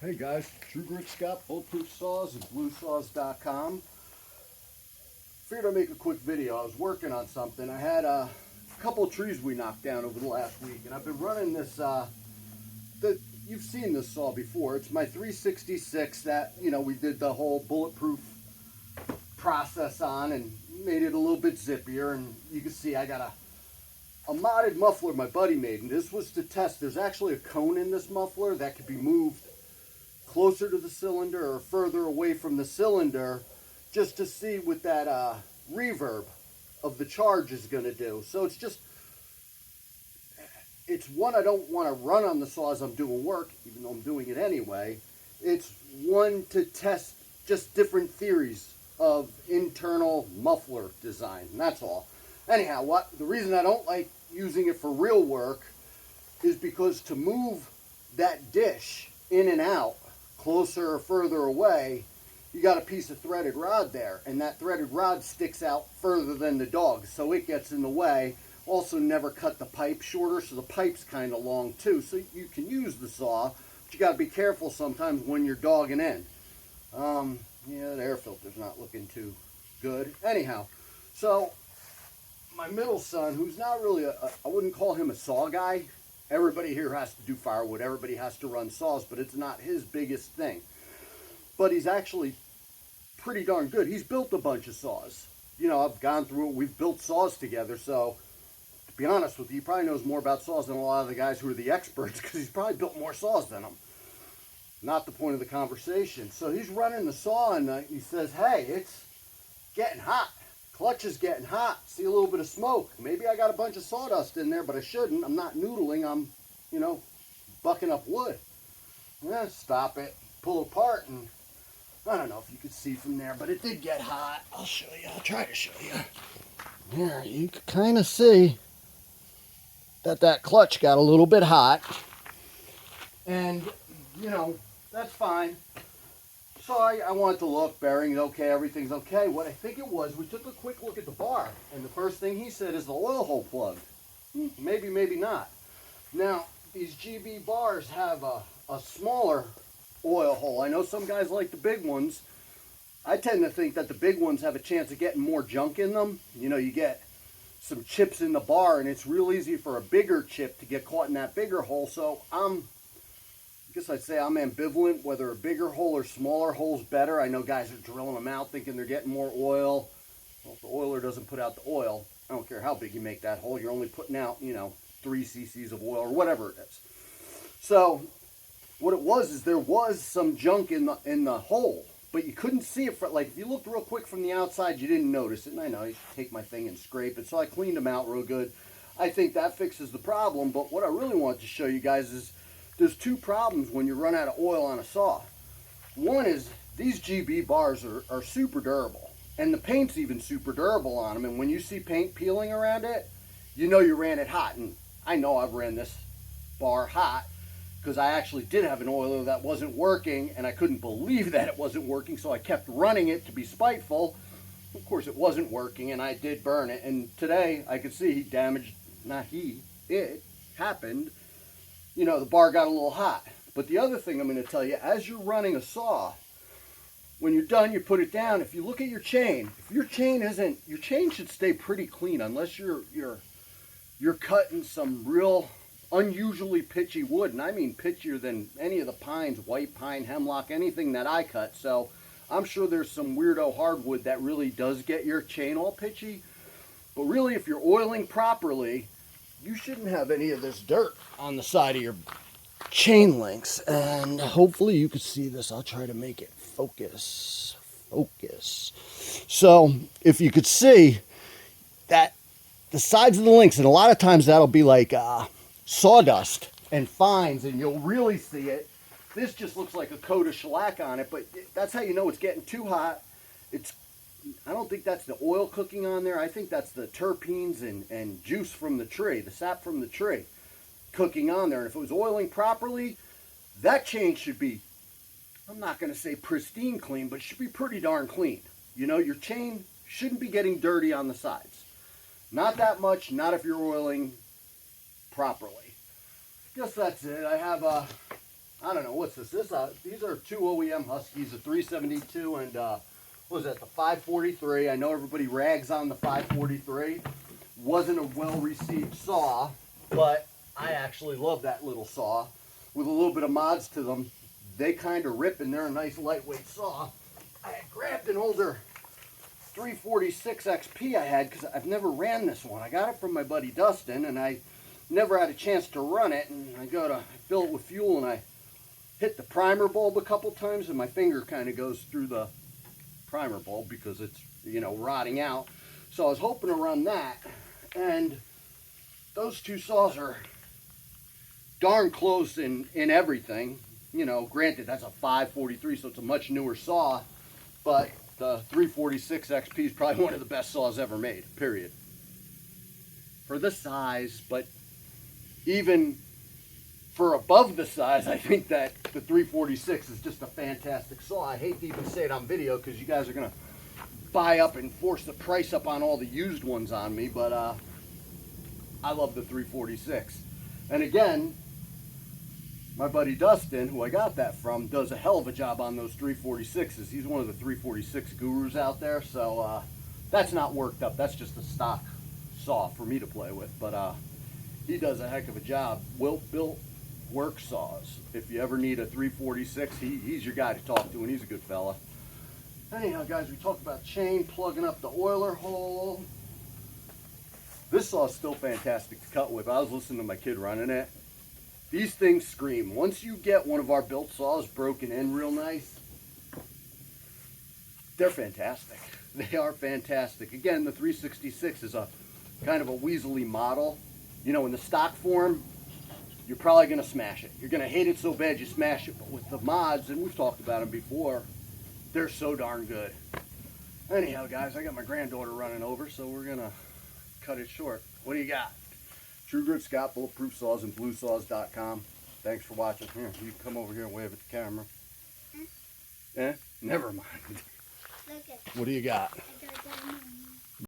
Hey guys, True Grit Scott, Bulletproof Saws at BLUESAWS.com. Figured I'd make a quick video. I was working on something. I had a couple of trees we knocked down over the last week, and I've been running this, you've seen this saw before. It's my 366 that, we did the whole bulletproof process on and made it a little bit zippier, and you can see I got a modded muffler my buddy made, and this was to test. There's actually a cone in this muffler that could be moved closer to the cylinder or further away from the cylinder, just to see what that reverb of the charge is going to do. So it's one I don't want to run on the saw as I'm doing work, even though I'm doing it anyway. It's one to test just different theories of internal muffler design, and that's all. Anyhow, the reason I don't like using it for real work is because to move that dish in and out, closer or further away, you got a piece of threaded rod there, and that threaded rod sticks out further than the dog, so it gets in the way. Also, never cut the pipe shorter, so the pipe's kind of long too, so you can use the saw, but you got to be careful sometimes when you're dogging in. Yeah, the air filter's not looking too good. Anyhow, so my middle son, who's not really I wouldn't call him a saw guy. Everybody here has to do firewood. Everybody has to run saws, but it's not his biggest thing. But he's actually pretty darn good. He's built a bunch of saws. I've gone through it. We've built saws together. So, to be honest with you, he probably knows more about saws than a lot of the guys who are the experts, because he's probably built more saws than them. Not the point of the conversation. So he's running the saw, and he says, hey, it's getting hot. Clutch is getting hot. See a little bit of smoke. Maybe I got a bunch of sawdust in there, but I shouldn't. I'm not noodling. I'm, bucking up wood. Yeah, stop it. Pull it apart, and I don't know if you could see from there, but it did get hot. I'll show you. I'll try to show you. There, you can kind of see that clutch got a little bit hot. And, that's fine. So I wanted to look, bearings okay, everything's okay. What I think it was, we took a quick look at the bar, and the first thing he said is the oil hole plugged. Maybe, maybe not. Now, these GB bars have a smaller oil hole. I know some guys like the big ones. I tend to think that the big ones have a chance of getting more junk in them. You get some chips in the bar, and it's real easy for a bigger chip to get caught in that bigger hole. So I guess I'd say I'm ambivalent whether a bigger hole or smaller hole's better. I know guys are drilling them out thinking they're getting more oil. Well, if the oiler doesn't put out the oil, I don't care how big you make that hole, you're only putting out, 3 cc's of oil or whatever it is. So what it was is there was some junk in the hole, but you couldn't see it. If you looked real quick from the outside, you didn't notice it. And I know, you should take my thing and scrape it. So I cleaned them out real good. I think that fixes the problem. But what I really want to show you guys is there's two problems when you run out of oil on a saw. One is these GB bars are super durable, and the paint's even super durable on them. And when you see paint peeling around it, you ran it hot. And I know I've ran this bar hot because I actually did have an oiler that wasn't working, and I couldn't believe that it wasn't working, so I kept running it to be spiteful. Of course, it wasn't working, and I did burn it. And today I could see it happened. The bar got a little hot. But the other thing I'm going to tell you, as you're running a saw, when you're done, you put it down. If you look at your chain, if your chain should stay pretty clean, unless you're cutting some real unusually pitchy wood, and I mean pitchier than any of the pines, white pine, hemlock, anything that I cut. So I'm sure there's some weirdo hardwood that really does get your chain all pitchy. But really, if you're oiling properly, you shouldn't have any of this dirt on the side of your chain links. And hopefully you can see this. I'll try to make it focus. So if you could see that the sides of the links, and a lot of times that'll be like sawdust and fines, and you'll really see it. This just looks like a coat of shellac on it, but that's how you know it's getting too hot. I don't think that's the oil cooking on there. I think that's the terpenes and juice from the tree, the sap from the tree cooking on there. And if it was oiling properly, that chain should be, I'm not going to say pristine clean, but it should be pretty darn clean. Your chain shouldn't be getting dirty on the sides. Not that much, not if you're oiling properly. Guess that's it. I I don't know, what's this? These are two OEM Huskies, a 372 and what was that, the 543. I know everybody rags on the 543. Wasn't a well-received saw, but I actually love that little saw. With a little bit of mods to them, they kind of rip and they're a nice lightweight saw. I had grabbed an older 346 XP I had because I've never ran this one. I got it from my buddy Dustin and I never had a chance to run it, and I fill it with fuel and I hit the primer bulb a couple times and my finger kind of goes through the primer bulb because it's, you know, rotting out. So I was hoping to run that, and those two saws are darn close in everything. You know, granted that's a 543, so it's a much newer saw, but the 346 XP is probably one of the best saws ever made, period. For the size, but even for above the size, I think that the 346 is just a fantastic saw. I hate to even say it on video because you guys are going to buy up and force the price up on all the used ones on me, but I love the 346. And again, my buddy Dustin, who I got that from, does a hell of a job on those 346s. He's one of the 346 gurus out there, so that's not worked up. That's just a stock saw for me to play with, but he does a heck of a job. Built work saws. If you ever need a 346, he's your guy to talk to, and he's a good fella. Anyhow, guys, we talked about chain, plugging up the oiler hole. This saw is still fantastic to cut with. I was listening to my kid running it. These things scream. Once you get one of our built saws broken in real nice, they're fantastic. They are fantastic. Again, the 366 is a kind of a weaselly model. You know, in the stock form, you're probably going to smash it. You're going to hate it so bad you smash it. But with the mods, and we've talked about them before, they're so darn good. Anyhow, guys, I got my granddaughter running over, so we're going to cut it short. What do you got? True Grit Scott, Bulletproof Saws, and BLUESAWS.com. Thanks for watching. Here, you come over here and wave at the camera. Eh? Never mind. Look at. What do you got? I got diamond.